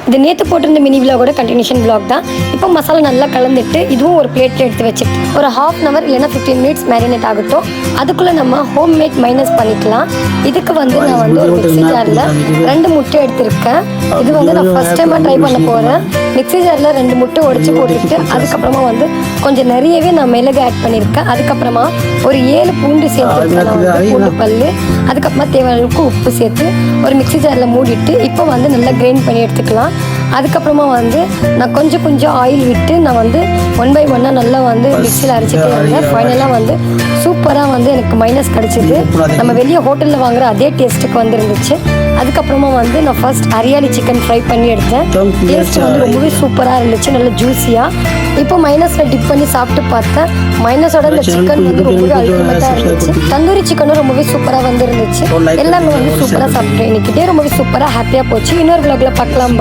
இது நேற்று போட்டிருந்த மினி விலாகோட கண்டினியூஷன் விலாக் தான். இப்போ மசாலா நல்லா கலந்துட்டு இதுவும் ஒரு பிளேட்டில் எடுத்து வச்சுட்டு ஒரு 1/2 hour இல்லைன்னா 15 minutes மேரினேட் ஆகட்டும். அதுக்குள்ளே நம்ம ஹோம் மேட் மைனஸ் பண்ணிக்கலாம். இதுக்கு வந்து நான் வந்து ஒரு மிக்ஸி ஜாரில் 2 முட்டை எடுத்திருக்கேன். இது வந்து நான் ஃபஸ்ட் டைமாக ட்ரை பண்ண போகிறேன். மிக்ஸி ஜாரில் 2 முட்டை உடைச்சி போட்டுட்டு அதுக்கப்புறமா வந்து கொஞ்சம் நிறையவே நான் மிளகு ஆட் பண்ணியிருக்கேன். அதுக்கப்புறமா ஒரு 7 பூண்டு சேர்த்துருக்கேன், பூண்டு பல். அதுக்கப்புறமா தேவையான அளவுக்கு உப்பு சேர்த்து ஒரு மிக்ஸி ஜாரில் மூடிட்டு இப்போ வந்து நல்லா கிரைண்ட் பண்ணி எடுத்துக்கலாம். அதுக்கப்புறமா வந்து நான் கொஞ்சம் ஆயில் விட்டு நான் வந்து 1 by 1 நல்லா வந்து மிக்ஸியில் அரைச்சிட்டே இருந்தேன். ஃபைனலாக வந்து சூப்பராக வந்து எனக்கு மைனஸ் கிடச்சிது. நம்ம வெளியே ஹோட்டலில் வாங்குகிற அதே டேஸ்ட்டுக்கு வந்துருந்துச்சு. அதுக்கப்புறமா வந்து நான் ஃபர்ஸ்ட் ஹரியாலி சிக்கன் ஃப்ரை பண்ணி எடுத்தேன். டேஸ்ட் வந்து ரொம்பவே சூப்பராக இருந்துச்சு, நல்ல ஜூஸியாக. இப்போ மைனஸில் டிப் பண்ணி சாப்பிட்டு பார்த்தேன். மைனஸோட இந்த சிக்கன் வந்து ரொம்பவே அல்டிமேட்டாக இருந்துச்சு. தந்தூரி சிக்கனும் ரொம்பவே சூப்பராக வந்துருந்துச்சு. எல்லாமே வந்து சூப்பராக சாப்பிட்டேன். இன்னைக்கு டே ரொம்பவே சூப்பராக ஹாப்பியாக போச்சு. இன்னொரு vlogல பார்க்கலாம்.